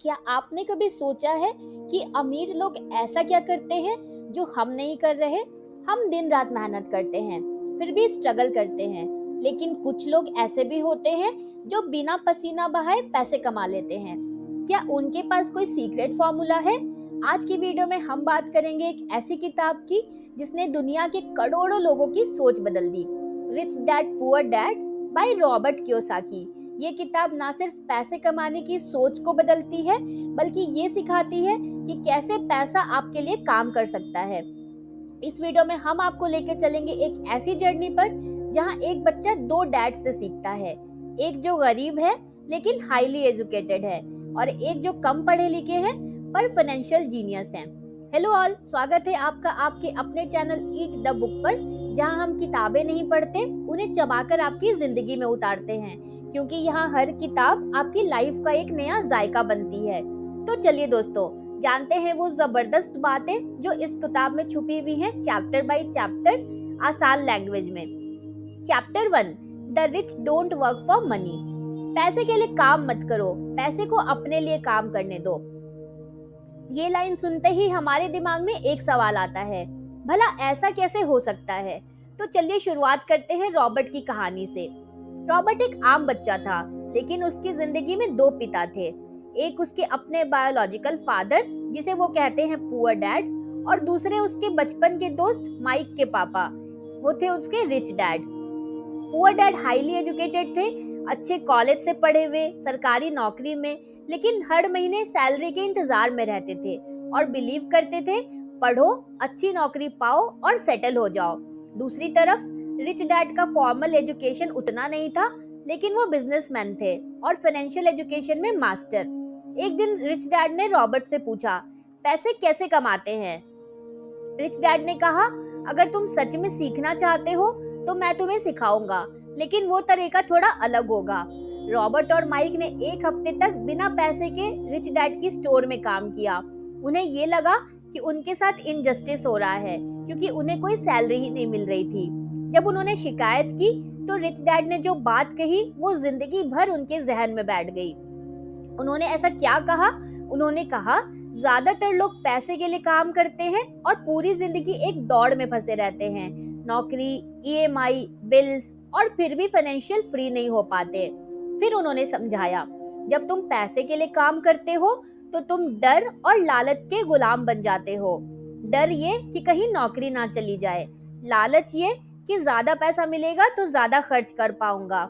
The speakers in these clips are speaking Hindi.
क्या आपने कभी सोचा है कि अमीर लोग ऐसा क्या करते हैं जो हम नहीं कर रहे? हम दिन रात मेहनत करते हैं, फिर भी स्ट्रगल करते हैं। लेकिन कुछ लोग ऐसे भी होते हैं जो बिना पसीना बहाए पैसे कमा लेते हैं। क्या उनके पास कोई सीक्रेट फॉर्मूला है? आज की वीडियो में हम बात करेंगे एक ऐसी किताब की जिसने दुनिया के करोड़ों लोगों की सोच बदल दी। Rich dad poor dad by Robert Kiyosaki. ये किताब ना सिर्फ पैसे कमाने की सोच को बदलती है, बल्कि ये सिखाती है कि कैसे पैसा आपके लिए काम कर सकता है। इस वीडियो में हम आपको लेकर चलेंगे एक ऐसी जर्नी पर जहां एक बच्चा दो डैड से सीखता है, एक जो गरीब है लेकिन हाईली एजुकेटेड है और एक जो कम पढ़े लिखे हैं पर फाइनेंशियल जीनियस हैं। हेलो ऑल, स्वागत है आपका आपके अपने चैनल ईट द बुक पर, जहां हम किताबें नहीं पढ़ते, उन्हें चबाकर आपकी जिंदगी में उतारते हैं, क्योंकि यहाँ हर किताब आपकी लाइफ का एक नया जायका बनती है। तो चलिए दोस्तों, जानते हैं वो जबरदस्त बातें जो इस किताब में छुपी हुई हैं, चैप्टर बाय चैप्टर, आसान लैंग्वेज में। Chapter 1, the rich don't work for money. पैसे के लिए काम मत करो, पैसे को अपने लिए काम करने दो। ये लाइन सुनते ही हमारे दिमाग में एक सवाल आता है, भला ऐसा कैसे हो सकता है? तो चलिए शुरुआत करते हैं रॉबर्ट की कहानी से। रॉबर्ट एक आम बच्चा था, लेकिन उसकी जिंदगी में दो पिता थे। एक उसके अपने बायोलॉजिकल फादर, जिसे वो कहते हैं पुअर डैड, और दूसरे उसके बचपन के दोस्त माइक के पापा, वो थे उसके rich dad. Poor dad highly educated थे, अच्छे कॉलेज से पढ़े हुए, सरकारी नौकरी में, लेकिन हर महीने सैलरी के इंतजार में रहते थे और बिलीव करते थे पढ़ो, अच्छी नौकरी पाओ और सेटल हो जाओ। दूसरी तरफ रिच डैड का फॉर्मल एजुकेशन उतना नहीं था, लेकिन वो बिजनेसमैन थे और फाइनेंशियल एजुकेशन में मास्टर। एक दिन रिच डैड ने रॉबर्ट से पूछा, पैसे कैसे कमाते हैं? रिच डैड ने कहा, अगर तुम सच में सीखना चाहते हो तो मैं तुम्हें सिखाऊंगा, लेकिन वो तरीका थोड़ा अलग होगा। रॉबर्ट और माइक ने एक हफ्ते तक बिना पैसे के रिच डैड की स्टोर में काम किया। उन्हें ये लगा कि उनके साथ इनजस्टिस हो रहा है, क्योंकि उन्हें कोई सैलरी ही नहीं मिल रही थी। जब उन्होंने शिकायत की तो रिच डैड ने जो बात कही वो जिंदगी भर उनके जहन में बैठ गई। उन्होंने ऐसा क्या कहा? उन्होंने कहा, ज्यादातर लोग पैसे के लिए काम करते हैं और पूरी जिंदगी एक दौड़ में फंसे रहते हैं, नौकरी, ईएमआई, बिल्स, और फिर भी फाइनेंशियल फ्री नहीं हो पाते। फिर उन्होंने समझाया, जब तुम पैसे के लिए काम करते हो तो तुम डर और लालच के गुलाम बन जाते हो। डर ये कि कहीं नौकरी ना चली जाए, लालच ये कि ज्यादा पैसा मिलेगा तो ज्यादा खर्च कर पाऊंगा।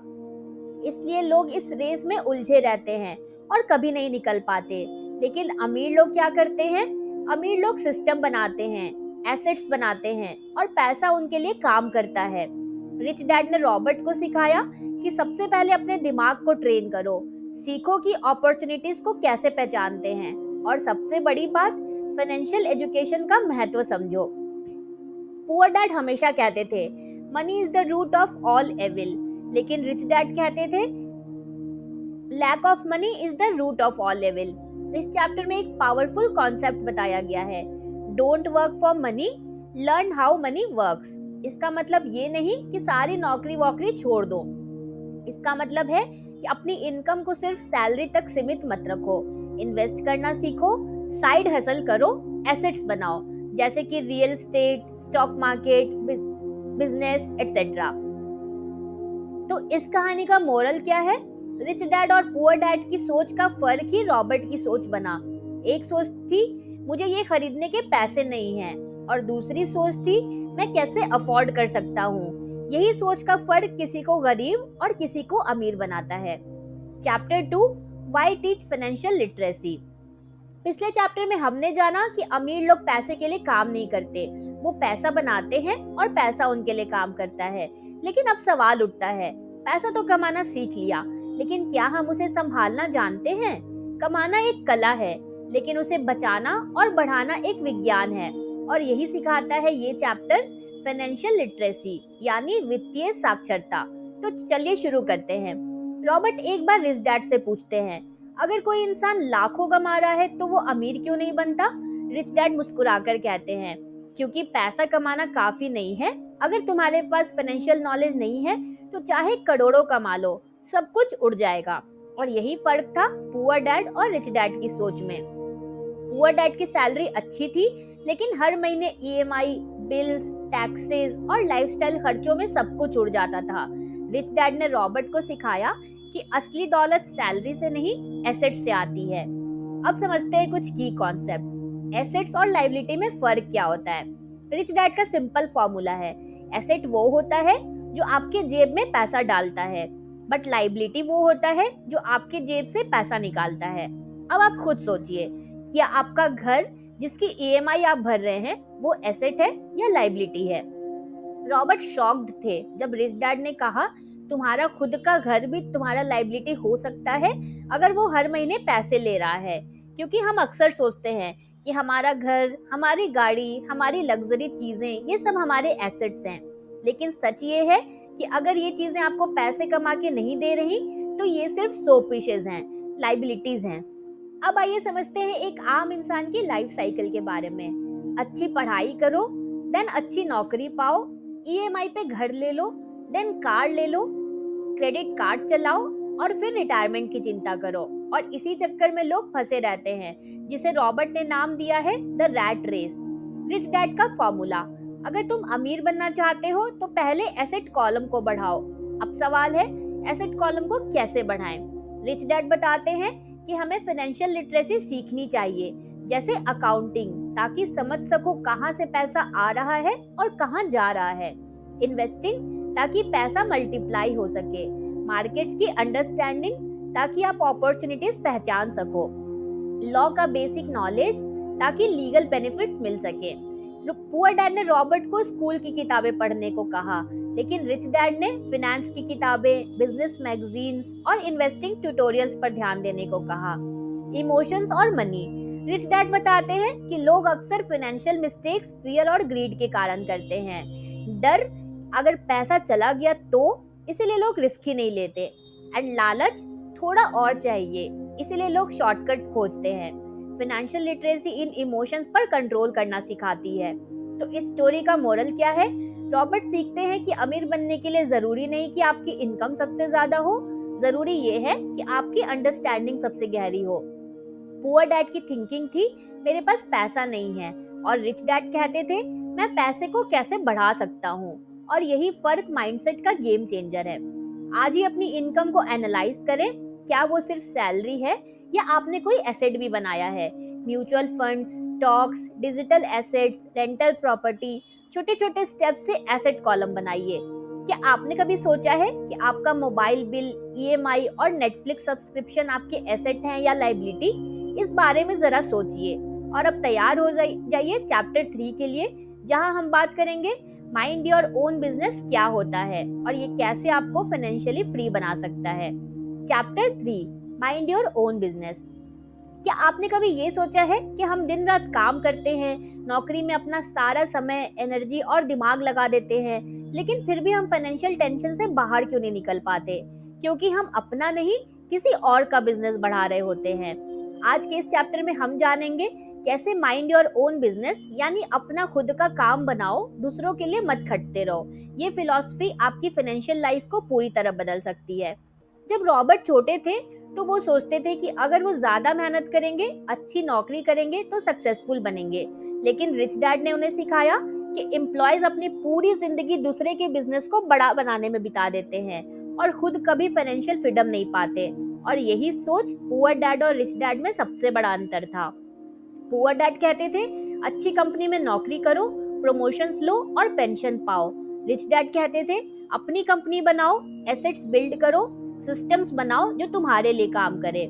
इसलिए लोग इस रेस में उलझे रहते हैं और कभी नहीं निकल पाते। लेकिन अमीर लोग क्या करते हैं? अमीर लोग सिस्टम बनाते हैं, एसेट्स बनाते हैं और पैसा उनके लिए काम करता है। रिच डैड ने रॉबर्ट को सिखाया कि सबसे पहले अपने दिमाग को ट्रेन करो, सीखो कि अपॉर्चुनिटीज को कैसे पहचानते हैं, और सबसे बड़ी बात, फाइनेंशियल एजुकेशन का महत्व समझो। पुअर डैड हमेशा कहते थे, money is the root of all evil, लेकिन रिच डैड कहते थे, lack of money is the root of all evil. इस चैप्टर में एक पावरफुल कॉन्सेप्ट बताया गया है, don't work for money, learn how money works. इसका मतलब ये नहीं कि सारी नौकरी वोकरी छोड़ दो। इसका मतलब है कि अपनी इनकम को सिर्फ सैलरी तक सीमित मत रखो, इन्वेस्ट करना सीखो, साइड हसल करो, एसेट्स बनाओ, जैसे कि real estate, stock market, business etcetera. तो इस कहानी का मोरल क्या है? रिच डैड और पुअर डैड की सोच का फर्क ही रॉबर्ट की सोच बना। एक सोच थी, मुझे ये खरीदने के पैसे नहीं हैं, और दूसरी सोच थी, मैं कैसे अफोर्ड कर सकता हूँ। यही सोच का फर्क किसी को गरीब और किसी को अमीर बनाता है। Chapter 2, why teach financial literacy. पिछले चैप्टर में हमने जाना कि अमीर लोग पैसे के लिए काम नहीं करते, वो पैसा बनाते हैं और पैसा उनके लिए काम करता है। लेकिन अब सवाल उठता है, पैसा तो कमाना सीख लिया, लेकिन क्या हम उसे संभालना जानते हैं? कमाना एक कला है, लेकिन उसे बचाना और बढ़ाना एक विज्ञान है, और यही सिखाता है ये चैप्टर, फाइनेंशियल लिटरेसी यानी वित्तीय साक्षरता। तो चलिए शुरू करते हैं। रॉबर्ट एक बार रिच डैड से पूछते हैं, अगर कोई इंसान लाखों कमा रहा है तो वो अमीर क्यों नहीं बनता? रिच डैड मुस्कुराकर कहते हैं, क्योंकि पैसा कमाना काफी नहीं है, अगर तुम्हारे पास फाइनेंशियल नॉलेज नहीं है तो चाहे करोड़ों कमा लो, सब कुछ उड़ जाएगा। और यही फर्क था पुअर डैड और रिच डैड की सोच में। पुअर डैड की सैलरी अच्छी थी, लेकिन हर महीने ईएमआई, बिल्स, टैक्सेस और लाइफस्टाइल खर्चों में सब कुछ उड़ जाता था। रिच डैड ने रॉबर्ट को सिखाया कि असली दौलत सैलरी से नहीं, एसेट से आती है। अब समझते हैं कुछ की कॉन्सेप्ट। एसेट्स और लायबिलिटी में फर्क क्या होता है? रिच डैड का सिंपल फॉर्मूला है, एसेट वो होता है जो आपके जेब में पैसा डालता है, बट लायबिलिटी वो होता है जो आपके जेब से पैसा निकालता है। अब आप खुद सोचिए, क्या आपका घर जिसकी ईएमआई आप भर रहे हैं वो एसेट है या लायबिलिटी है? रॉबर्ट शॉक्ड थे जब रिच डैड ने कहा, तुम्हारा खुद का घर भी तुम्हारा लायबिलिटी हो सकता है अगर वो हर महीने पैसे ले रहा है। क्योंकि हम अक्सर सोचते हैं कि हमारा घर, हमारी गाड़ी, हमारी लग्जरी चीजें, ये सब हमारे एसेट्स हैं। लेकिन सच ये है कि अगर ये चीजें आपको पैसे कमा के नहीं दे रही तो ये सिर्फ शो पीसेस हैं, लायबिलिटीज हैं। अब आइए समझते हैं एक आम इंसान की लाइफ साइकिल के बारे में। अच्छी पढ़ाई करो, देन अच्छी नौकरी पाओ, ईएमआई पे घर ले लो, देन कार ले लो, क्रेडिट कार्ड चलाओ और फिर रिटायरमेंट की चिंता करो। और इसी चक्कर में लोग फंसे रहते हैं, जिसे रॉबर्ट ने नाम दिया है the rat race. Rich dad का फॉर्मूला, अगर तुम अमीर बनना चाहते हो तो पहले एसेट कॉलम को बढ़ाओ। अब सवाल है, एसेट कॉलम को कैसे बढ़ाएं? रिच डैड बताते हैं कि हमें फाइनेंशियल लिटरेसी सीखनी चाहिए, जैसे अकाउंटिंग, ताकि समझ सको कहाँ से पैसा आ रहा है और कहाँ जा रहा है। इन्वेस्टिंग, ताकि पैसा मल्टीप्लाई हो सके। मार्केट्स की अंडरस्टैंडिंग, ताकि आप अपॉर्चुनिटीज पहचान सको। लॉ का बेसिक नॉलेज, ताकि लीगल बेनिफिट्स मिल सके। पुअर डैड ने रॉबर्ट को स्कूल की किताबें पढ़ने को कहा, लेकिन रिच डैड ने फिनेंस की किताबें, बिजनेस मैगजीन्स और इन्वेस्टिंग ट्यूटोरियल्स पर ध्यान देने को कहा। इमोशंस और मनी, रिच डैड बताते हैं कि लोग अक्सर फाइनेंशियल मिस्टेक्स फियर और ग्रीड के कारण करते हैं। डर, अगर पैसा चला गया तो, इसीलिए लोग रिस्क ही नहीं लेते। एंड लालच, थोड़ा और चाहिए, इसीलिए लोग शॉर्टकट्स खोजते हैं। फाइनेंशियल लिटरेसी इन इमोशंस पर कंट्रोल करना सिखाती है। तो इस स्टोरी का मोरल क्या है? रॉबर्ट सीखते हैं कि अमीर बनने के लिए जरूरी नहीं कि आपकी इनकम सबसे ज्यादा हो, जरूरी ये है कि आपकी अंडरस्टैंडिंग सबसे गहरी हो। पुअर डैड की थिंकिंग थी, मेरे पास पैसा नहीं है, और रिच डैड कहते थे, मैं पैसे को कैसे बढ़ा सकता हूँ। और यही फर्क माइंडसेट का गेम चेंजर है। आज ही अपनी इनकम को एनालाइज करें, क्या वो सिर्फ सैलरी है या आपने कोई एसेट भी बनाया है? Mutual funds, stocks, digital assets, rental property, छोटे छोटे स्टेप से एसेट कॉलम बनाइए। क्या आपने कभी सोचा है कि आपका मोबाइल बिल, ईएमआई और नेटफ्लिक्स सब्सक्रिप्शन आपके एसेट हैं या लायबिलिटी? इस बारे में जरा सोचिए। और अब तैयार हो जाइए चैप्टर 3 के लिए, जहां हम बात करेंगे माइंड योर ओन बिजनेस क्या होता है और ये कैसे आपको फाइनेंशियली फ्री बना सकता है। Chapter 3, mind your own business. क्या आपने कभी ये सोचा है कि हम दिन रात काम करते हैं, नौकरी में अपना सारा समय, एनर्जी और दिमाग लगा देते हैं, लेकिन फिर भी हम फाइनेंशियल टेंशन से बाहर क्यों नहीं निकल पाते? क्योंकि हम अपना नहीं, किसी और का बिजनेस बढ़ा रहे होते हैं। आज के इस चैप्टर में हम जानेंगे कैसे माइंड योर ओन बिजनेस, यानी अपना खुद का काम बनाओ, दूसरों के लिए मत खटते रहो। ये फिलॉसफी आपकी फाइनेंशियल लाइफ को पूरी तरह बदल सकती है। जब रॉबर्ट छोटे थे तो वो सोचते थे कि अगर वो ज्यादा मेहनत करेंगे, अच्छी नौकरी करेंगे तो सक्सेसफुल बनेंगे। लेकिन रिच डैड ने उन्हें सिखाया कि एम्प्लॉयज अपनी पूरी जिंदगी दूसरे के बिजनेस को बड़ा बनाने में बिता देते हैं और खुद कभी फाइनेंशियल फ्रीडम नहीं पाते। और यही सोच पुअर डैड और रिच डैड में सबसे बड़ा अंतर था। पुअर डैड कहते थे, अच्छी कंपनी में नौकरी करो, प्रमोशंस लो और पेंशन पाओ। रिच डैड कहते थे, अपनी कंपनी बनाओ, एसेट्स बिल्ड करो, सिस्टम्स बनाओ जो तुम्हारे लिए काम करे।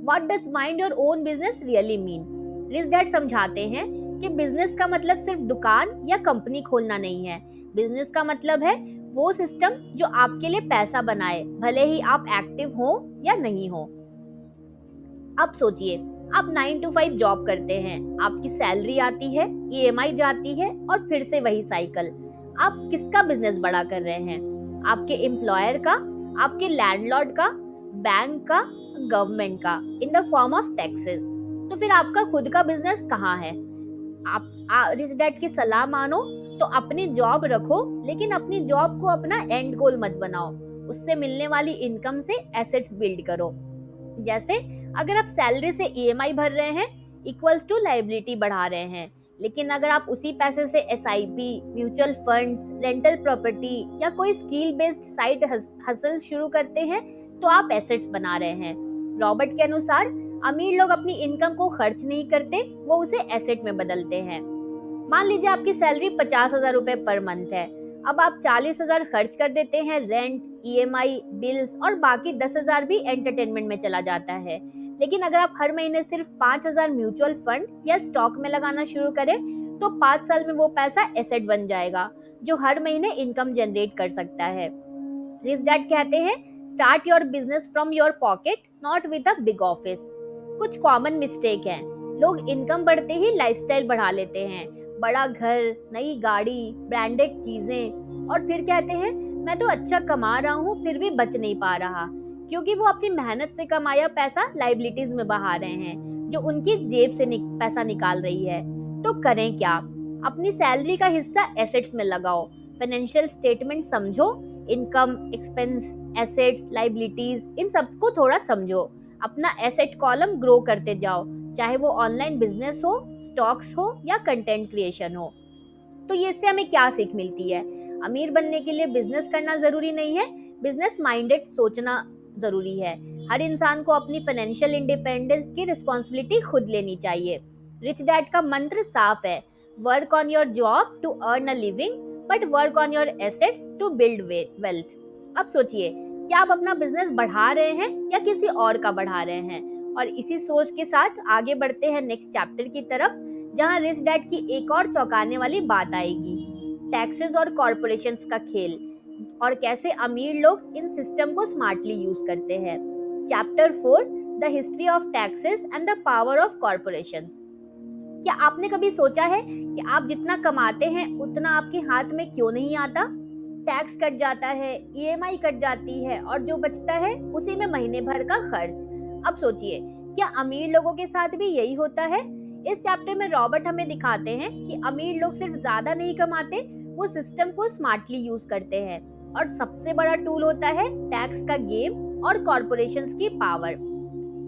What does mind your own business really mean? Rich dad समझाते हैं कि बिजनेस का मतलब सिर्फ दुकान या कंपनी खोलना नहीं है। बिजनेस का मतलब है वो सिस्टम जो आपके लिए पैसा बनाए, भले ही आप एक्टिव हो या नहीं हो। अब सोचिए, आप 9 to 5 जॉब करते हैं, आपकी सैलरी आती है, ईएमआई जाती है और फिर से वही साइकिल। आप किसका बिजनेस बड़ा कर रहे हैं? आपके एम्प्लॉयर का, आपके लैंडलॉर्ड का, बैंक का, गवर्नमेंट का, in the form of taxes. तो फिर आपका खुद का बिजनेस कहाँ है? आप रिच डैड की सलाह मानो तो अपनी जॉब रखो, लेकिन अपनी जॉब को अपना एंड गोल मत बनाओ। उससे मिलने वाली इनकम से एसेट्स बिल्ड करो। जैसे अगर आप सैलरी से ईएमआई भर रहे हैं इक्वल्स टू लायबिलिटी बढ़ा रहे हैं, लेकिन अगर आप उसी पैसे से SIP, mutual funds, rental property या कोई स्किल बेस्ड साइड हसल शुरू करते हैं तो आप एसेट्स बना रहे हैं। रॉबर्ट के अनुसार अमीर लोग अपनी इनकम को खर्च नहीं करते, वो उसे एसेट में बदलते हैं। मान लीजिए आपकी सैलरी 50,000 रुपए पर मंथ है। अब आप 40,000 खर्च कर देते हैं रेंट, ईएमआई, बिल्स और बाकी 10,000 भी एंटरटेनमेंट में चला जाता है। लेकिन अगर आप हर महीने सिर्फ 5,000 म्यूचुअल फंड या स्टॉक में लगाना शुरू करें तो 5 साल में वो पैसा एसेट बन जाएगा जो हर महीने इनकम जनरेट कर सकता है। रिच डैड कहते हैं start your business from your pocket, not with a big office. कुछ कॉमन मिस्टेक हैं। लोग इनकम बढ़ते ही लाइफस्टाइल बढ़ा लेते हैं, बड़ा घर, नई गाड़ी, ब्रांडेड चीजें, और फिर कहते हैं मैं तो अच्छा कमा रहा हूँ फिर भी बच नहीं पा रहा, क्योंकि वो अपनी मेहनत से कमाया पैसा लाइबिलिटीज में बहा रहे हैं जो उनकी जेब से पैसा निकाल रही है। तो करें क्या? अपनी सैलरी का हिस्सा एसेट्स में लगाओ, फाइनेंशियल स्टेटमेंट समझो, इनकम, एक्सपेंस, एसेट्स, लाइबिलिटीज, इन सबको थोड़ा समझो। अपना एसेट कॉलम ग्रो करते जाओ, चाहे वो ऑनलाइन बिजनेस हो, स्टॉक्स हो या कंटेंट क्रिएशन हो। तो ये इससे हमें क्या सीख मिलती है? अमीर बनने के लिए बिजनेस करना जरूरी नहीं है, बिजनेस माइंडेड सोचना जरूरी है। हर इंसान को अपनी फाइनेंशियल इंडिपेंडेंस की रिस्पॉन्सिबिलिटी खुद लेनी चाहिए। रिच डैड का मंत्र साफ है, work on your job to earn a living but work on your assets to build wealth. अब सोचिए, क्या आप अपना बिजनेस बढ़ा रहे हैं या किसी और का बढ़ा रहे हैं? और इसी सोच के साथ आगे बढ़ते हैं नेक्स्ट चैप्टर की तरफ, जहां रिच डैड की एक और चौंकाने वाली बात आएगी, टैक्सेस और कॉर्पोरेशंस का खेल, और कैसे अमीर लोग इन सिस्टम को स्मार्टली यूज करते हैं। Chapter 4, the history of taxes and the power of corporations. क्या आपने कभी सोचा है कि आप जितना कमाते हैं उतना आपके हाथ में क्यों नहीं आता? टैक्स कट जाता है, ईएमआई कट जाती है और जो बचता है उसी में महीने भर का खर्च। अब सोचिए, क्या अमीर लोगों के साथ भी यही होता है? इस चैप्टर में रॉबर्ट हमें दिखाते हैं कि अमीर लोग सिर्फ ज्यादा नहीं कमाते, वो सिस्टम को स्मार्टली यूज करते हैं, और सबसे बड़ा टूल होता है टैक्स का गेम और कॉर्पोरेशंस की पावर।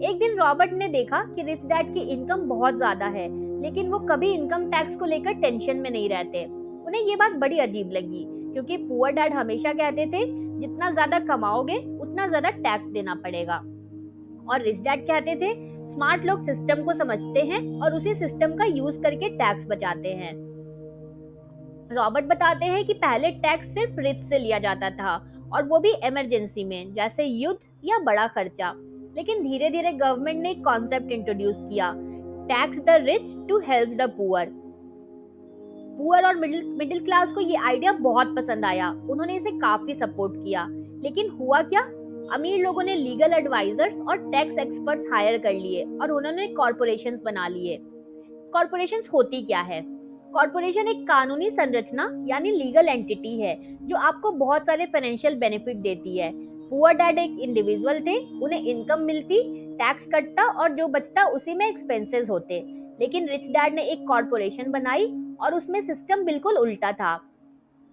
एक दिन रॉबर्ट ने देखा कि रिच डैड की इनकम बहुत ज्यादा है, लेकिन वो कभी इनकम टैक्स को लेकर टेंशन में नहीं रहते। उन्हें ये बात बड़ी अजीब लगी, क्योंकि पुअर डैड हमेशा कहते थे जितना ज्यादा कमाओगे उतना ज्यादा टैक्स देना पड़ेगा, और रिच डैड कहते थे स्मार्ट लोग सिस्टम को समझते हैं और उसी सिस्टम का यूज करके टैक्स बचाते हैं। रॉबर्ट बताते हैं कि पहले टैक्स सिर्फ रिच से लिया जाता था, और वो भी इमरजेंसी में, जैसे युद्ध या बड़ा खर्चा। लेकिन धीरे धीरे गवर्नमेंट ने एक कॉन्सेप्ट इंट्रोड्यूस किया, tax the rich to help the poor. Poor और मिडिल क्लास को ये आइडिया बहुत पसंद आया, उन्होंने इसे काफी सपोर्ट किया। लेकिन हुआ क्या? अमीर लोगों ने लीगल एडवाइजर्स और टैक्स एक्सपर्ट्स हायर कर लिए और उन्होंने कॉर्पोरेशंस बना लिए। कॉर्पोरेशंस होती क्या है? कॉर्पोरेशन एक कानूनी संरचना यानी लीगल एंटिटी है जो आपको बहुत सारे फाइनेंशियल बेनिफिट देती है। पुअर डैड एक इंडिविजुअल थे, उन्हें इनकम मिलती, टैक्स कटता और जो बचता उसी में एक्सपेंसेस होते। लेकिन रिच डैड ने एक कॉर्पोरेशन बनाई और उसमें सिस्टम बिल्कुल उल्टा था,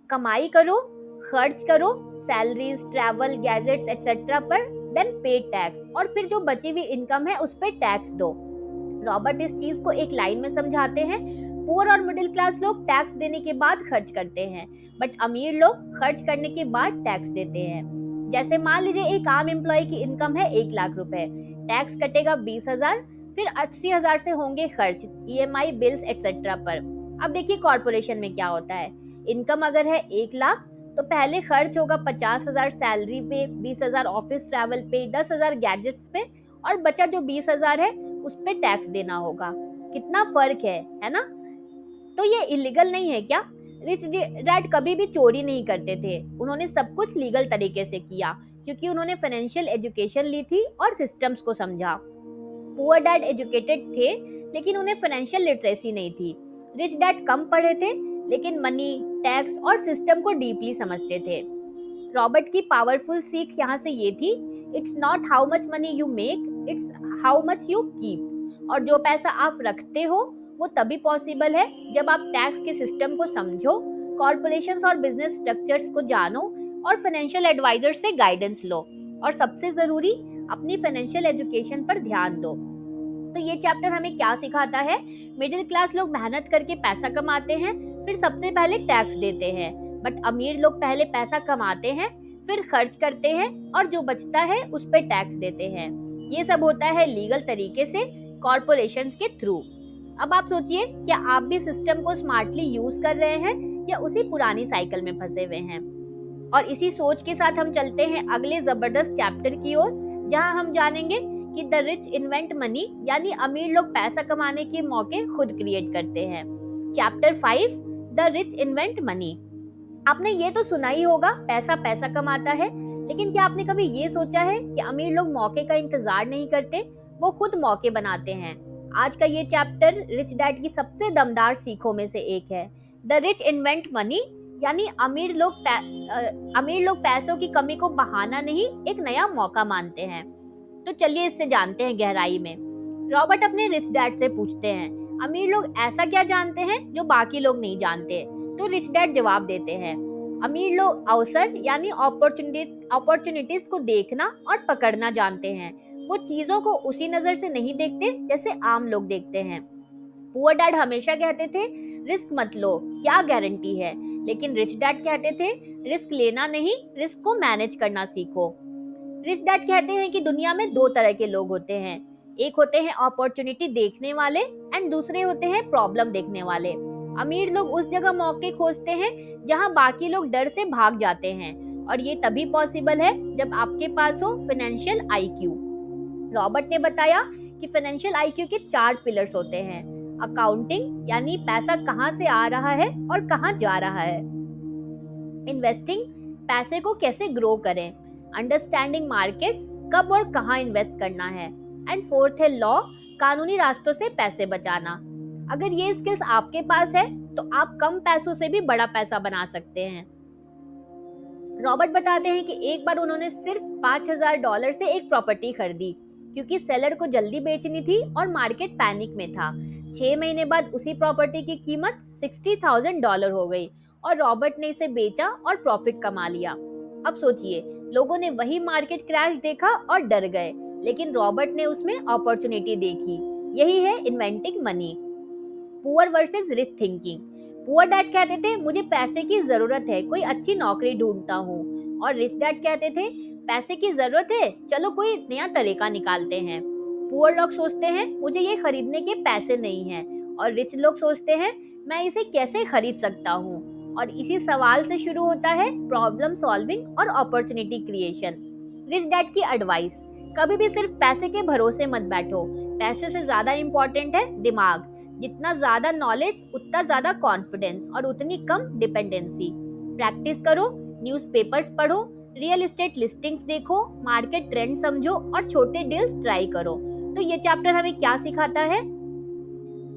कमाई करो, खर्च करो, सैलरीज, ट्रैवल, गैजेट्स एक्सेट्रा पर, देन पे टैक्स, और फिर जो बची हुई इनकम है उस पर टैक्स दो। रॉबर्ट इस चीज को एक लाइन में समझाते हैं, पुअर और मिडिल क्लास लोग टैक्स देने के बाद खर्च करते हैं, बट अमीर लोग खर्च करने के बाद टैक्स देते हैं। जैसे मान लीजिए एक आम एम्प्लॉय की इनकम है 1 लाख रुपए, टैक्स कटेगा 20,000, फिर 80,000 से होंगे खर्च, ईएमआई, बिल्स एक्सेट्रा पर। अब देखिए कॉर्पोरेशन में क्या होता है, इनकम अगर है 1 लाख तो पहले खर्च होगा 50,000 सैलरी पे, 20,000 ऑफिस ट्रैवल पे, 10,000 गैजेट्स पे, और बचा जो 20,000 है उस पे टैक्स देना होगा। कितना फर्क है ना? तो ये इलीगल नहीं है क्या? रिच डैड कभी भी चोरी नहीं करते थे, उन्होंने सब कुछ लीगल तरीके से किया क्योंकि उन्होंने फाइनेंशियल एजुकेशन ली थी और सिस्टम्स को समझा। पुअर डैड एजुकेटेड थे लेकिन उन्हें फाइनेंशियल लिटरेसी नहीं थी। रिच डैड कम पढ़े थे लेकिन मनी, टैक्स और सिस्टम को डीपली समझते थे। रॉबर्ट की पावरफुल सीख यहाँ से ये थी, it's not how much money you make, it's how much you keep. और जो पैसा आप रखते हो वो तभी पॉसिबल है जब आप टैक्स के सिस्टम को समझो, कॉर्पोरेशंस और बिजनेस स्ट्रक्चर्स को जानो, और फाइनेंशियल एडवाइजर से गाइडेंस लो, और सबसे जरूरी अपनी फाइनेंशियल एजुकेशन पर ध्यान दो। तो ये चैप्टर हमें क्या सिखाता है? मिडिल क्लास लोग मेहनत करके पैसा कमाते हैं, फिर सबसे पहले टैक्स देते हैं, बट अमीर लोग पहले पैसा कमाते हैं, फिर खर्च करते हैं, और जो बचता है उस पर टैक्स देते हैं। ये सब होता है लीगल तरीके से, कॉर्पोरेशन के थ्रू। अब आप सोचिए, क्या आप भी सिस्टम को स्मार्टली यूज कर रहे हैं या उसी पुरानी साइकिल में फंसे हुए हैं? और इसी सोच के साथ हम चलते हैं अगले जबरदस्त चैप्टर की ओर, जहां हम जानेंगे कि द रिच इन्वेंट मनी, यानी अमीर लोग पैसा कमाने के मौके खुद क्रिएट करते हैं। Chapter 5, the rich invent money. आपने ये तो सुना ही होगा, पैसा पैसा कमाता है, लेकिन क्या आपने कभी ये सोचा है कि अमीर लोग मौके का इंतजार नहीं करते, वो खुद मौके बनाते हैं? आज का ये चैप्टर रिच डैड की सबसे दमदार सीखों में से एक है। द रिच इन्वेंट मनी, यानी अमीर लोग पैसों की कमी को बहाना नहीं, एक नया मौका मानते हैं। तो चलिए इससे जानते हैं गहराई में। रॉबर्ट अपने रिच डैड से पूछते हैं, अमीर लोग ऐसा क्या जानते हैं जो बाकी लोग नहीं जानते? तो रिच डैड जवाब देते हैं, अमीर लोग अवसर यानी अपॉर्चुनिटीज को देखना और पकड़ना जानते हैं। वो चीजों को उसी नजर से नहीं देखते जैसे आम लोग देखते हैं। पुअर डैड हमेशा कहते थे, रिस्क मत लो, क्या गारंटी है? लेकिन रिच डैड कहते थे, रिस्क लेना नहीं, रिस्क को मैनेज करना सीखो। रिच डैड कहते हैं कि दुनिया में दो तरह के लोग होते हैं, एक होते हैं अपॉर्चुनिटी देखने वाले एंड दूसरे होते हैं प्रॉब्लम देखने वाले। अमीर लोग उस जगह मौके खोजते हैं जहां बाकी लोग डर से भाग जाते हैं, और ये तभी पॉसिबल है जब आपके पास हो फाइनेंशियल आईक्यू। रॉबर्ट ने बताया कि फाइनेंशियल आईक्यू के 4 पिलर्स होते हैं। अकाउंटिंग, यानी पैसा कहां से आ रहा है और कहां जा रहा है। इन्वेस्टिंग, पैसे को कैसे ग्रो करें। अंडरस्टैंडिंग मार्केट्स, कब और कहां इन्वेस्ट करना है। एंड फोर्थ है लॉ, कानूनी रास्तों से पैसे बचाना। अगर ये स्किल्स आपके पास है तो आप कम पैसों से भी बड़ा पैसा बना सकते हैं। रॉबर्ट बताते हैं कि एक बार उन्होंने सिर्फ $5,000 से एक प्रॉपर्टी खरीदी, क्योंकि सेलर को जल्दी बेचनी थी और मार्केट पैनिक में था। 6 महीने बाद उसी प्रॉपर्टी की कीमत $60,000 हो गई, और रॉबर्ट ने इसे बेचा और प्रॉफिट कमा लिया। अब सोचिए, लोगों ने वही मार्केट क्रैश देखा और डर गए, लेकिन रॉबर्ट ने उसमें अपॉर्चुनिटी देखी। यही है inventing money. Poor versus rich thinking. Poor dad कहते थे, मुझे पैसे की जरूरत है, कोई अच्छी नौकरी ढूंढता हूँ। और रिच डैड कहते थे, पैसे की जरूरत है, चलो कोई नया तरीका निकालते हैं। पुअर लोग सोचते हैं, मुझे ये खरीदने के पैसे नहीं हैं, और रिच लोग सोचते हैं, मैं इसे कैसे खरीद सकता हूँ। और इसी सवाल से शुरू होता है प्रॉब्लम सॉल्विंग और अपॉर्चुनिटी क्रिएशन। रिच डैड की एडवाइस, कभी भी सिर्फ पैसे के भरोसे मत बैठो, पैसे से ज्यादा इंपॉर्टेंट है दिमाग। जितना ज्यादा नॉलेज उतना ज्यादा कॉन्फिडेंस और उतनी कम डिपेंडेंसी। प्रैक्टिस करो, न्यूज़पेपर्स पढ़ो, रियल एस्टेट लिस्टिंग्स देखो, मार्केट ट्रेंड समझो और छोटे डील्स ट्राई करो। तो ये चैप्टर हमें क्या सिखाता है?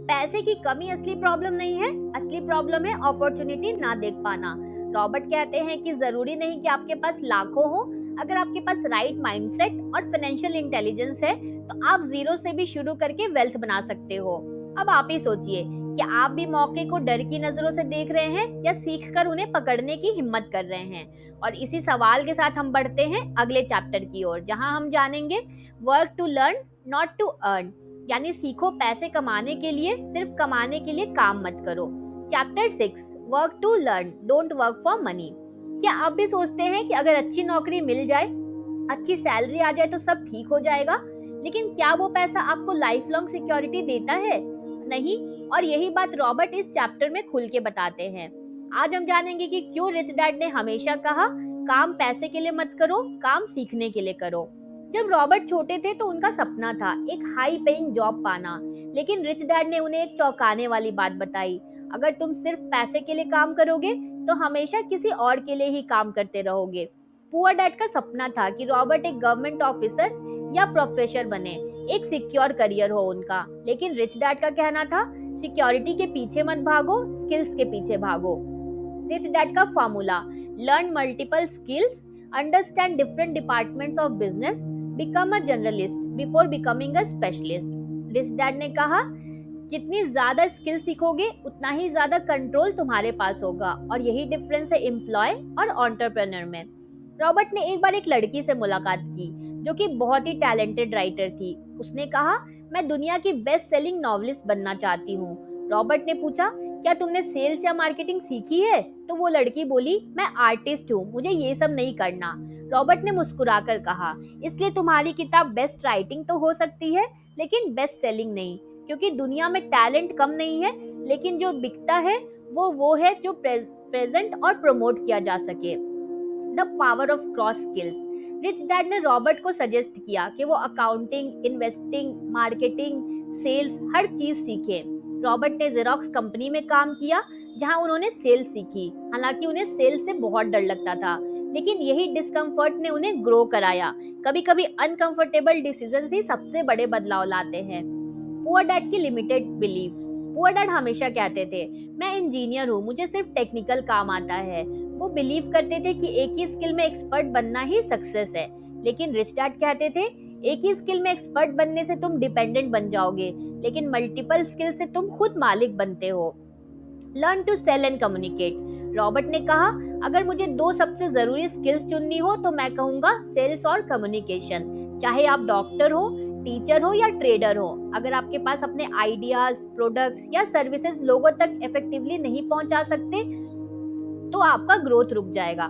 पैसे की कमी असली प्रॉब्लम नहीं है, असली प्रॉब्लम है अपॉर्चुनिटी ना देख पाना। रॉबर्ट कहते हैं कि जरूरी नहीं कि आपके पास लाखों हो, अगर आपके पास राइट माइंडसेट और फाइनेंशियल इंटेलिजेंस है तो आप जीरो से भी शुरू करके वेल्थ बना सकते हो। अब आप ही सोचिए, क्या आप भी मौके को डर की नजरों से देख रहे हैं या सीखकर उन्हें पकड़ने की हिम्मत कर रहे हैं? और इसी सवाल के साथ हम बढ़ते हैं अगले चैप्टर की ओर, जहां हम जानेंगे work to learn not to earn, यानी सीखो पैसे कमाने के लिए, सिर्फ कमाने के लिए काम मत करो। Chapter 6, work to learn, don't work for money. क्या आप भी सोचते हैं कि अगर अच्छी नौकरी मिल जाए, अच्छी सैलरी आ जाए तो सब ठीक हो जाएगा? लेकिन क्या वो पैसा आपको लाइफ लॉन्ग सिक्योरिटी देता है? नहीं। और यही बात रॉबर्ट इस चैप्टर में खुल के बताते हैं। आज हम जानेंगे कि क्यों रिच डैड ने हमेशा कहा, काम पैसे के लिए मत करो, काम सीखने के लिए करो। जब रॉबर्ट छोटे थे तो उनका सपना था एक हाई पेइंग जॉब पाना, लेकिन रिच डैड ने उन्हें एक चौंकाने वाली बात बताई, अगर तुम सिर्फ पैसे के लिए काम करोगे तो हमेशा किसी और के लिए ही काम करते रहोगे। पुअर डैड का सपना था कि रॉबर्ट एक गवर्नमेंट ऑफिसर या प्रोफेसर बने, एक सिक्योर करियर हो उनका। लेकिन रिच डैड का कहना था, सिक्योरिटी के पीछे मत भागो, स्किल्स के पीछे भागो। रिच डैड का formula, learn multiple skills, understand different departments of business, become a generalist before becoming a specialist. Rich dad ने कहा जितनी ज्यादा स्किल सीखोगे उतना ही ज्यादा कंट्रोल तुम्हारे पास होगा, और यही डिफरेंस है एम्प्लॉय और एंटरप्रेन्योर में। रॉबर्ट ने एक बार एक लड़की से मुलाकात की जो कि बहुत ही टैलेंटेड राइटर थी। उसने कहा, मैं दुनिया की बेस्ट सेलिंग नॉवेलिस्ट बनना चाहती हूँ। रॉबर्ट ने पूछा, क्या तुमने सेल्स या मार्केटिंग सीखी है? तो वो लड़की बोली, मैं आर्टिस्ट हूँ, मुझे ये सब नहीं करना। रॉबर्ट ने मुस्कुराकर कहा, इसलिए तुम्हारी किताब बेस्ट राइटिंग तो हो सकती है, लेकिन बेस्ट सेलिंग नहीं, क्योंकि दुनिया में टैलेंट कम नहीं है, लेकिन जो बिकता है वो है जो प्रेजेंट और प्रमोट किया जा सके। The power of cross skills. Rich dad ने रॉबर्ट को सजेस्ट किया कि वो अकाउंटिंग, इन्वेस्टिंग, मार्केटिंग, सेल्स हर चीज सीखे। रॉबर्ट ने जेरोक्स कंपनी में काम किया जहां उन्होंने सेल्स सीखी। हालांकि उन्हें सेल्स से बहुत डर लगता था, लेकिन यही डिस्कम्फर्ट ने उन्हें ग्रो कराया। कभी कभी अनकंफर्टेबल डिसीजन ही सबसे बड़े बदलाव लाते हैं। पुअर डैड की लिमिटेड बिलीव्स। पुअर डैड हमेशा कहते थे, मैं इंजीनियर हूँ, मुझे सिर्फ टेक्निकल काम आता है। वो बिलीव करते थे कि एक ही स्किल में एक्सपर्ट बनना ही सक्सेस है। लेकिन रिच डैड कहते थे, एक ही स्किल में एक्सपर्ट बनने से तुम डिपेंडेंट बन जाओगे, लेकिन मल्टीपल स्किल से तुम खुद मालिक बनते हो। Learn to sell and communicate. Robert ने कहा, अगर मुझे दो सबसे जरूरी स्किल्स चुननी हो तो मैं कहूंगा सेल्स और कम्युनिकेशन। चाहे आप डॉक्टर हो, टीचर हो या ट्रेडर हो, अगर आपके पास अपने आइडियाज, प्रोडक्ट्स या सर्विसेज लोगों तक इफेक्टिवली नहीं पहुंचा सकते तो आपका ग्रोथ रुक जाएगा।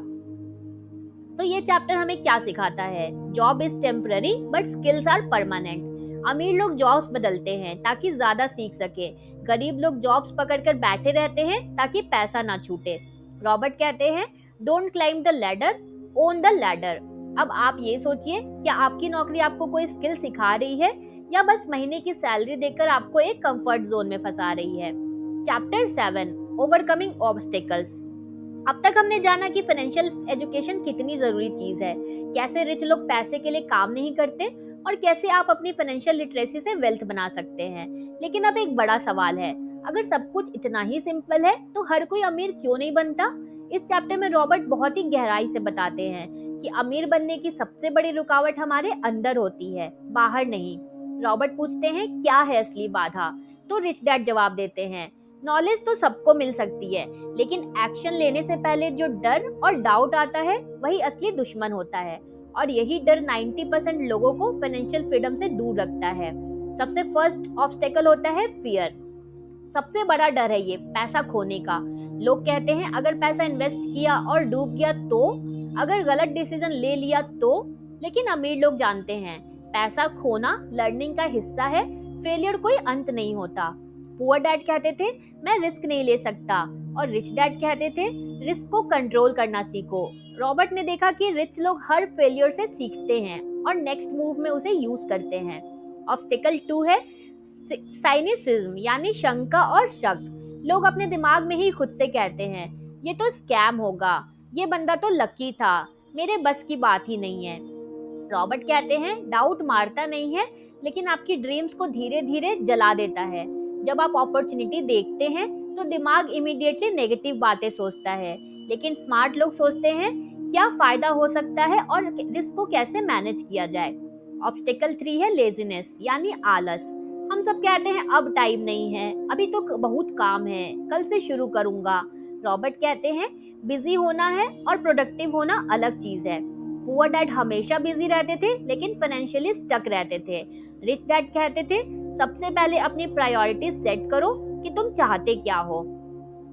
तो ये चैप्टर हमें क्या सिखाता है? Job is temporary but skills are permanent. अमीर लोग जॉब्स बदलते हैं ताकि ज्यादा सीख सके। गरीब लोग जॉब्स पकड़कर बैठे रहते हैं ताकि पैसा ना छूटे। रॉबर्ट कहते हैं, don't climb the ladder, own the ladder. अब आप ये सोचिए, क्या आपकी नौकरी आपको कोई स्किल सिखा रही है या बस महीने की सैलरी देकर आपको एक कंफर्ट जोन में फंसा रही है? Chapter 7, overcoming obstacles. अब तक हमने जाना कि फाइनेंशियल एजुकेशन कितनी जरूरी चीज है, कैसे रिच लोग पैसे के लिए काम नहीं करते और कैसे आप अपनी फाइनेंशियल लिटरेसी से वेल्थ बना सकते हैं। लेकिन अब एक बड़ा सवाल है, अगर सब कुछ इतना ही सिंपल है तो हर कोई अमीर क्यों नहीं बनता? इस चैप्टर में रॉबर्ट बहुत ही गहराई से बताते हैं कि अमीर बनने की सबसे बड़ी रुकावट हमारे अंदर होती है, बाहर नहीं। रॉबर्ट पूछते हैं, क्या है असली बाधा? तो रिच डैड जवाब देते हैं, नॉलेज तो सबको मिल सकती है, लेकिन एक्शन लेने से पहले जो डर और डाउट आता है वही असली दुश्मन होता है। और यही डर 90% लोगों को फाइनेंशियल फ्रीडम से दूर रखता है। सबसे फर्स्ट ऑब्स्टेकल होता है फियर। सबसे बड़ा डर है ये पैसा खोने का। लोग कहते हैं, अगर पैसा इन्वेस्ट किया और डूब गया तो, अगर गलत डिसीजन ले लिया तो। लेकिन अमीर लोग जानते हैं, पैसा खोना लर्निंग का हिस्सा है, फेलियर कोई अंत नहीं होता। पुअर डैड कहते थे, मैं रिस्क नहीं ले सकता, और रिच डैड कहते थे, रिस्क को कंट्रोल करना सीखो। रॉबर्ट ने देखा कि रिच लोग हर फेलियर से सीखते हैं और नेक्स्ट मूव में उसे यूज करते हैं। ऑब्स्टेकल 2 है साइनिसिज्म, यानी शंका और शक। लोग अपने दिमाग में ही खुद से कहते हैं, ये तो स्कैम होगा, ये बंदा तो लकी था, मेरे बस की बात ही नहीं है। रॉबर्ट कहते हैं, डाउट मारता नहीं है, लेकिन आपकी ड्रीम्स को धीरे धीरे जला देता है। जब आप अपॉर्चुनिटी देखते हैं तो दिमाग इमीडिएटली नेगेटिव बातें सोचता है, लेकिन स्मार्ट लोग सोचते हैं क्या फायदा हो सकता है और रिस्क को कैसे मैनेज किया जाए। ऑब्स्टेकल 3 है लेजीनेस, यानी आलस। हम सब कहते हैं, अब टाइम नहीं है, अभी तो बहुत काम है, कल से शुरू करूंगा। रॉबर्ट कहते हैं, बिजी होना है और प्रोडक्टिव होना अलग चीज है। पुअर डैड हमेशा बिजी रहते थे लेकिन फाइनेंशियली स्टक रहते थे। रिच डैड कहते थे, सबसे पहले अपनी प्रायोरिटीज सेट करो कि तुम चाहते क्या हो।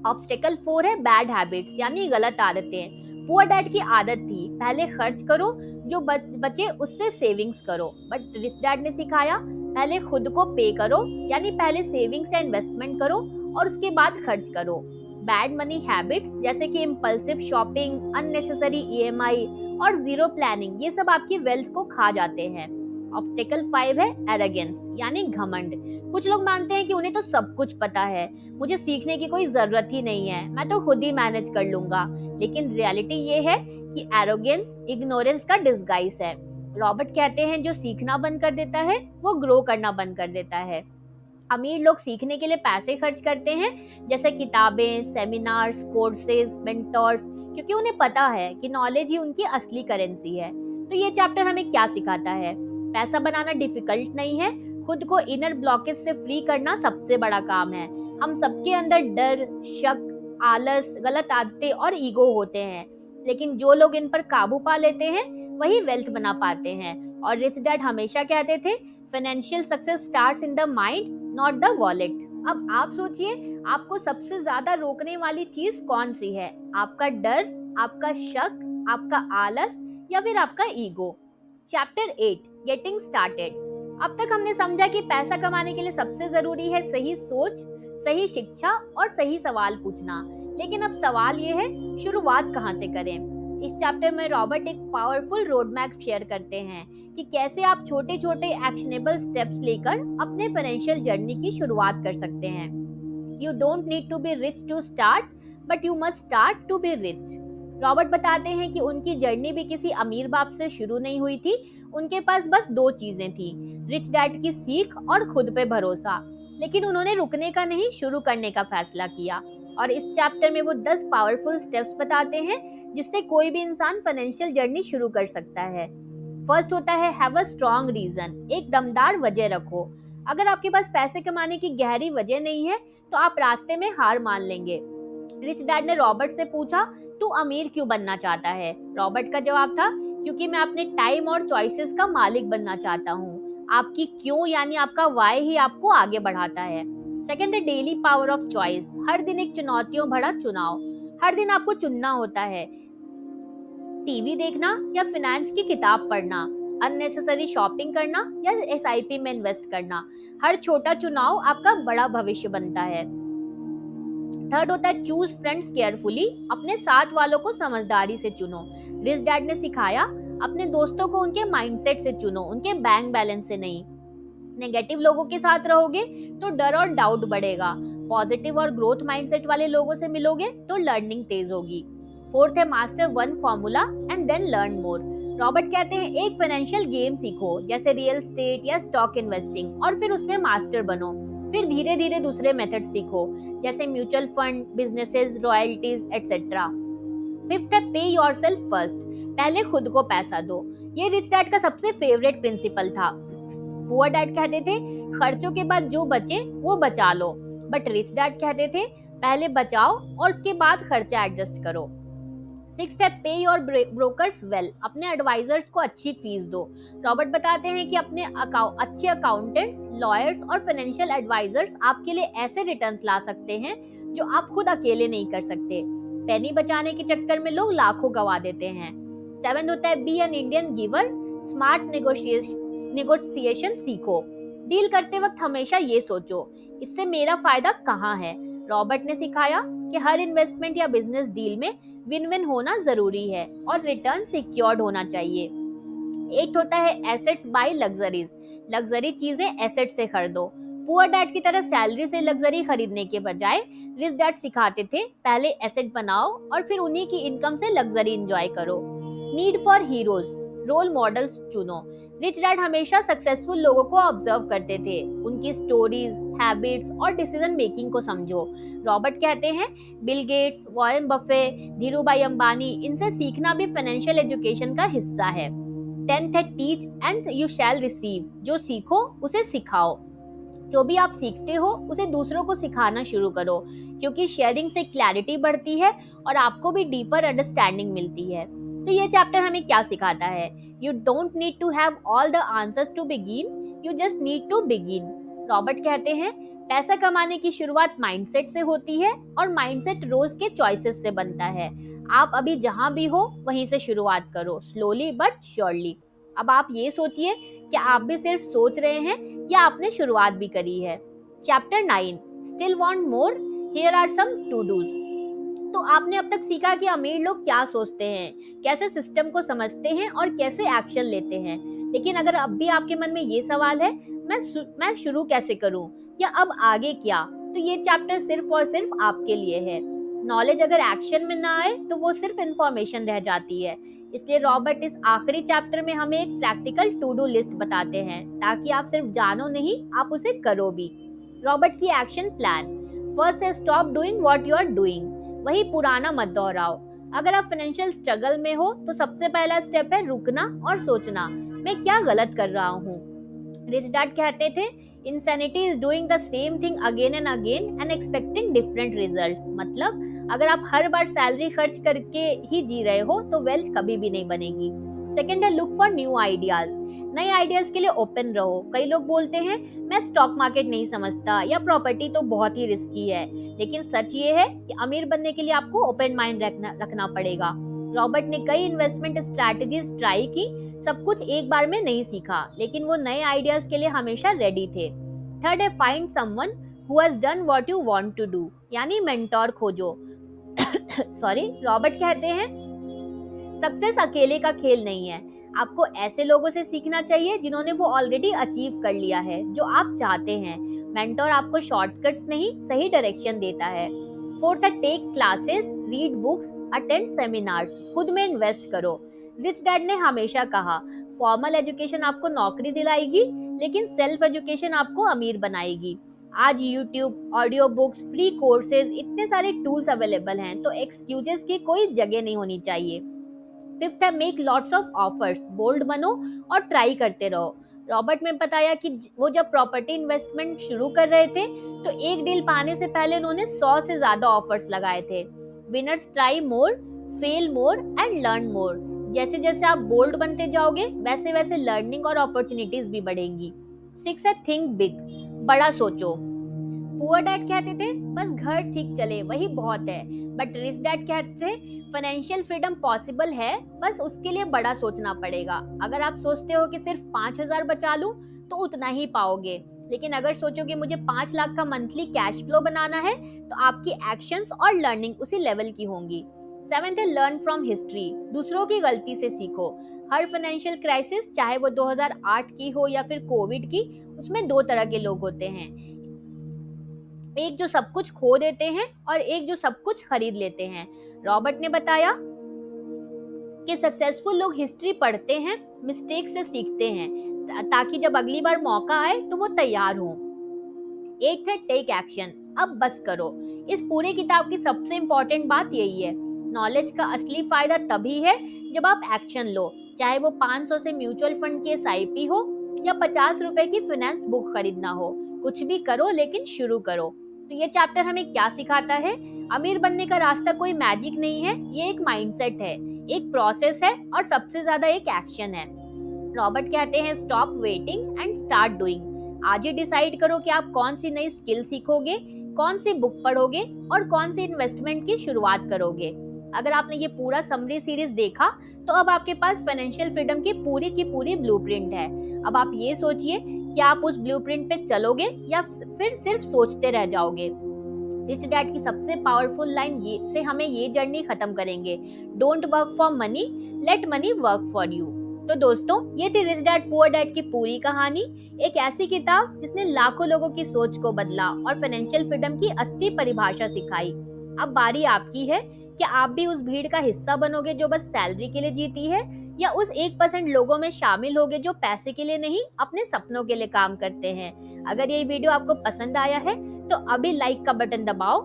ऑब्स्टेकल 4 है बैड हैबिट्स, यानी गलत आदतें। पुअर डैड की आदत थी, पहले खर्च करो, जो बचे उससे सेविंग्स करो। बट रिच डैड ने सिखाया, पहले खुद को पे करो, यानी पहले सेविंग्स या इन्वेस्टमेंट करो और उसके बाद खर्च करो। बैड मनी हैबिट्स जैसे कि इम्पल्सिव शॉपिंग, अननेसेसरी ईएमआई और जीरो प्लानिंग, ये सब आपकी वेल्थ को खा जाते हैं। ऑब्स्टेकल 5 है एरोगेंस, यानी घमंड। कुछ लोग मानते हैं कि उन्हें तो सब कुछ पता है, मुझे सीखने की कोई जरूरत ही नहीं है, मैं तो खुद ही मैनेज कर लूंगा। लेकिन रियलिटी ये है कि एरोगेंस इग्नोरेंस का डिस्गाइज है। रॉबर्ट कहते हैं, जो सीखना बंद कर देता है वो ग्रो करना बंद कर देता है। अमीर लोग सीखने के लिए पैसे खर्च करते हैं, जैसे किताबें, सेमिनार्स, कोर्सेज, मेंटर्स, क्योंकि उन्हें पता है कि नॉलेज ही उनकी असली करेंसी है। तो ये चैप्टर हमें क्या सिखाता है? पैसा बनाना डिफिकल्ट नहीं है, खुद को इनर ब्लॉकेज से फ्री करना सबसे बड़ा काम है। हम सबके अंदर डर, शक, आलस, गलत आदतें और ईगो होते हैं, लेकिन जो लोग इन पर काबू पा लेते हैं वही वेल्थ बना पाते हैं। और रिच डैड हमेशा कहते थे, financial success starts in the mind, not the wallet. अब आप सोचिए, आपको सबसे ज्यादा रोकने वाली चीज कौन सी है? आपका डर, आपका शक, आपका आलस या फिर आपका ईगो? Chapter 8, getting started. अब तक हमने समझा कि पैसा कमाने के लिए सबसे जरूरी है सही सोच, सही शिक्षा और सही सवाल पूछना। लेकिन अब सवाल ये है, शुरुआत कहाँ से करें? इस चैप्टर में रॉबर्ट एक पावरफुल रोड मैप शेयर करते हैं कि कैसे आप छोटे छोटे एक्शनेबल स्टेप्स लेकर अपने फाइनेंशियल जर्नी की शुरुआत कर सकते हैं। You don't need to be rich to start, but you must start to be rich. Robert बताते हैं कि उनकी जर्नी भी किसी अमीर बाप से शुरू नहीं हुई थी। उनके पास बस दो चीजें थी, रिच डैड की सीख और खुद पे भरोसा। लेकिन उन्होंने रुकने का नहीं, शुरू करने का फैसला किया। और इस चैप्टर में वो 10 पावरफुल स्टेप्स बताते हैं जिससे कोई भी इंसान फाइनेंशियल जर्नी शुरू कर सकता है। फर्स्ट होता है, हैव अ स्ट्रॉन्ग रीजन। एक दमदार वजह रखो। अगर आपके पास पैसे कमाने की गहरी वजह नहीं है तो आप रास्ते में हार मान लेंगे। रिच डैड ने रॉबर्ट से पूछा, तू अमीर क्यों बनना चाहता है? रॉबर्ट का जवाब था, क्योंकि मैं अपने टाइम और चॉइसेस का मालिक बनना चाहता हूँ। आपकी क्यों यानी आपका वाई ही आपको आगे बढ़ाता है। सेकंड है, डेली पावर ऑफ चॉइस। हर दिन एक चुनौतियों भरा चुनाव। हर दिन आपको चुनना होता है, टीवी देखना या फाइनेंस की किताब पढ़ना, अननेसेसरी शॉपिंग करना या एसआईपी में इन्वेस्ट करना। हर छोटा चुनाव आपका बड़ा भविष्य बनता है। थर्ड होता है, चूज फ्रेंड्स केयरफुली। अपने साथ वालों को समझदारी से चुनो। रिच डैड ने सिखाया, अपने दोस्तों को उनके माइंडसेट से चुनो, उनके बैंक बैलेंस से नहीं। नेगेटिव लोगों के साथ रहोगे तो डर और डाउट बढ़ेगा। पॉजिटिव और ग्रोथ माइंडसेट वाले लोगों से मिलोगे तो लर्निंग तेज होगी। फोर्थ है, master one formula and then learn more. Robert कहते हैं, एक फाइनेंशियल गेम सीखो, जैसे रियल स्टेट या स्टॉक इन्वेस्टिंग, और फिर उसमें मास्टर बनो। फिर धीरे धीरे दूसरे मेथड सीखो, जैसे mutual fund, businesses, royalties etcetera. Fifth है, पे योरसेल्फ फर्स्ट। पहले खुद को पैसा दो। ये रिच डैड का सबसे फेवरेट प्रिंसिपल था। पुअर डैड कहते थे, खर्चों के बाद जो बचे वो बचा लो, बट रिच डैड कहते थे, पहले बचाओ और उसके बाद खर्चा एडजस्ट करो। सिक्स्थ है, पे योर ब्रोकर्स वेल। अपने एडवाइजर्स को अच्छी फीस दो। रॉबर्ट बताते हैं कि अपने अच्छे अकाउंटेंट्स, लॉयर्स और फाइनेंशियल एडवाइजर्स आपके लिए ऐसे रिटर्न्स ला सकते हैं जो आप खुद अकेले नहीं कर सकते। पेनी बचाने के चक्कर में लोग लाखों गवा देते हैं। सेवेंथ होता है, be an Indian giver. Smart negotiation सीखो। डील करते वक्त हमेशा ये सोचो, इससे मेरा फायदा कहाँ है। रॉबर्ट ने सिखाया कि हर इन्वेस्टमेंट या बिजनेस डील में विन विन होना जरूरी है और रिटर्न सिक्योर्ड होना चाहिए। एक होता है, एसेट्स बाय लग्जरीज। लग्जरी चीजें एसेट से खरीदो। पुअर डैड की तरह सैलरी से लग्जरी खरीदने के बजाय रिच डैड सिखाते थे, पहले एसेट बनाओ और फिर उन्हीं की इनकम से लग्जरी एंजॉय करो। Need for heroes, role models चुनो। रिच डैड हमेशा सक्सेसफुल लोगों को ऑब्जर्व करते थे, उनकी स्टोरीज, हैबिट्स और डिसीजन मेकिंग को समझो। रॉबर्ट कहते हैं, Bill Gates, Warren Buffett, Dhirubhai Ambani, इनसे सीखना भी फाइनेंशियल एजुकेशन का हिस्सा है। 10th है, teach and you shall receive. जो सीखो उसे सिखाओ। जो भी आप सीखते हो उसे दूसरों को सिखाना शुरू करो, क्योंकि शेयरिंग से क्लैरिटी बढ़ती है और आपको भी डीपर अंडरस्टैंडिंग मिलती है। तो ये चैप्टर हमें क्या सिखाता है? You don't need to have all the answers to begin, you just need to begin. Robert कहते हैं, पैसा कमाने की शुरुआत माइंडसेट से होती है और माइंडसेट रोज के चॉइसेस से बनता है। आप अभी जहां भी हो वहीं से शुरुआत करो, स्लोली बट श्योरली। अब आप ये सोचिए कि आप भी सिर्फ सोच रहे हैं या आपने शुरुआत भी करी है। Chapter 9, still want more, here are some to dos. तो आपने अब तक सीखा कि अमीर लोग क्या सोचते हैं, कैसे सिस्टम को समझते हैं और कैसे एक्शन लेते हैं। लेकिन अगर अब भी आपके मन में ये सवाल है, मैं शुरू कैसे करूं या अब आगे क्या, तो ये चैप्टर सिर्फ और सिर्फ आपके लिए है। नॉलेज अगर एक्शन में ना आए तो वो सिर्फ इंफॉर्मेशन रह जाती है। इसलिए रॉबर्ट इस आखिरी चैप्टर में हमें एक प्रैक्टिकल टू डू लिस्ट बताते हैं, ताकि आप सिर्फ जानो नहीं, आप उसे करो भी। रॉबर्ट की एक्शन प्लान। फर्स्ट है, stop doing what you are doing. वही पुराना मत दोहराओ। अगर आप फाइनेंशियल स्ट्रगल में हो तो सबसे पहला स्टेप है रुकना और सोचना, मैं क्या गलत कर रहा हूँ। रिच डैड कहते थे insanity is doing the same thing again and again and expecting different result. मतलब अगर आप हर बार सैलरी खर्च करके ही जी रहे हो तो वेल्थ कभी भी नहीं बनेगी। सेकेंड है लुक फॉर न्यू आइडियाज। नए आइडियाज के लिए ओपन रहो। कई लोग बोलते हैं मैं स्टॉक मार्केट नहीं समझता या प्रॉपर्टी तो बहुत ही रिस्की है, लेकिन सच ये है कि अमीर बनने के लिए आपको ओपन माइंड रखना पड़ेगा। रॉबर्ट ने कई इन्वेस्टमेंट स्ट्रैटेजीज ट्राई की, सब कुछ एक बार में नहीं सीखा, लेकिन वो नए आइडियाज के लिए हमेशा रेडी थे। थर्ड है find someone who has done what you want to do, यानी मेंटोर खोजो। सॉरी, रॉबर्ट कहते हैं सक्सेस अकेले का खेल नहीं है, आपको ऐसे लोगों से सीखना चाहिए जिन्होंने वो ऑलरेडी अचीव कर लिया है जो आप चाहते हैं। मेंटोर आपको शॉर्टकट्स नहीं, सही डायरेक्शन देता है। फोर्थ है take classes, read books, attend seminars, खुद में इन्वेस्ट करो। रिच डैड ने हमेशा कहा फॉर्मल एजुकेशन आपको नौकरी दिलाएगी, लेकिन सेल्फ एजुकेशन आपको अमीर बनाएगी। आज YouTube, audio books, free courses, इतने सारे टूल्स अवेलेबल हैं, तो एक्सक्यूजेस की कोई जगह नहीं होनी चाहिए। फिफ्थ है make lots of offers, bold बनो और ट्राई करते रहो। रॉबर्ट ने बताया कि वो जब प्रॉपर्टी इन्वेस्टमेंट शुरू कर रहे थे तो एक डील पाने से पहले उन्होंने 100 से ज्यादा ऑफर्स लगाए थे। Winners try more, fail more and learn more. जैसे जैसे आप बोल्ड बनते जाओगे वैसे वैसे लर्निंग और अपॉर्चुनिटीज भी बढ़ेंगी। सिक्स है थिंक बिग, बड़ा सोचो। पुअर डैड कहते थे बस घर ठीक चले वही बहुत है, बट रिच डैड कहते थे फाइनेंशियल फ्रीडम पॉसिबल है, बस उसके लिए बड़ा सोचना पड़ेगा। अगर आप सोचते हो कि सिर्फ 5,000 बचा लूं तो उतना ही पाओगे, लेकिन अगर सोचोगे मुझे 5 लाख का मंथली कैश फ्लो बनाना है तो आपकी एक्शंस और लर्निंग उसी लेवल की होंगी। सेवेंथ है लर्न फ्रॉम हिस्ट्री, दूसरों की गलती से सीखो। हर फाइनेंशियल क्राइसिस, चाहे वो 2008 की हो या फिर कोविड की, उसमें दो तरह के लोग होते हैं, एक जो सब कुछ खो देते हैं और एक जो सब कुछ खरीद लेते हैं। रॉबर्ट ने बताया कि सक्सेसफुल लोग हिस्ट्री पढ़ते हैं, मिस्टेक से सीखते हैं, ताकि जब अगली बार मौका आए तो वो तैयार हो। एट है टेक एक्शन, अब बस करो। इस पूरे किताब की सबसे इंपॉर्टेंट बात यही है, नॉलेज का असली फायदा तभी है जब आप एक्शन लो, चाहे वो 500 से म्यूचुअल फंड की SIP हो या 50 रुपए की फाइनेंस बुक खरीदना हो, कुछ भी करो लेकिन शुरू करो। तो ये चैप्टर हमें क्या सिखाता है? अमीर बनने का रास्ता कोई मैजिक नहीं है, ये एक माइंडसेट है, एक प्रोसेस है और सबसे ज्यादा एक एक्शन है। रॉबर्ट कहते हैं stop waiting and start doing. आज ही डिसाइड करो कि आप कौन सी नई स्किल सीखोगे, कौन सी बुक पढ़ोगे और कौन सी इन्वेस्टमेंट की शुरुआत करोगे। अगर आपने ये पूरा समरी सीरीज देखा तो अब आपके पास फाइनेंशियल फ्रीडम की पूरी ब्लूप्रिंट है। अब आप ये सोचिए कि आप उस ब्लूप्रिंट पे चलोगे या फिर सिर्फ सोचते रह जाओगे। रिच डैड की सबसे पावरफुल लाइन ये से हमें ये जर्नी खत्म करेंगे, don't work for money, late money work for you. तो दोस्तों, ये थी रिच डैड पुअर डैड की पूरी कहानी, एक ऐसी किताब जिसने लाखों लोगों की सोच को बदला और फाइनेंशियल फ्रीडम की असली परिभाषा सिखाई। अब बारी आपकी है कि आप भी उस भीड़ का हिस्सा बनोगे जो बस सैलरी के लिए जीती है, या उस 1% लोगों में शामिल होगे जो पैसे के लिए नहीं अपने सपनों के लिए काम करते हैं। अगर ये वीडियो आपको पसंद आया है तो अभी लाइक का बटन दबाओ,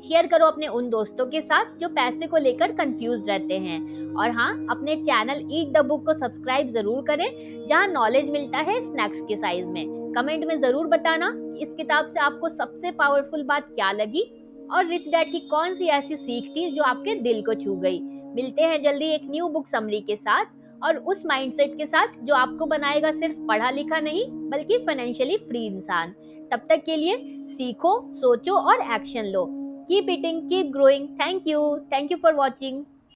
शेयर करो अपने उन दोस्तों के साथ जो पैसे को लेकर कंफ्यूज रहते हैं, और हाँ, अपने चैनल ईट द बुक को सब्सक्राइब जरूर करें जहाँ नॉलेज मिलता है स्नैक्स के साइज में। कमेंट में जरूर बताना कि इस किताब से आपको सबसे पावरफुल बात क्या लगी और रिच डैड की कौन सी ऐसी सीख थी जो आपके दिल को छू गई। मिलते हैं जल्दी एक न्यू बुक समरी के साथ और उस माइंडसेट के साथ जो आपको बनाएगा सिर्फ पढ़ा लिखा नहीं बल्कि फाइनेंशियली फ्री इंसान। तब तक के लिए सीखो, सोचो और action low. Keep eating, keep growing. Thank you for watching.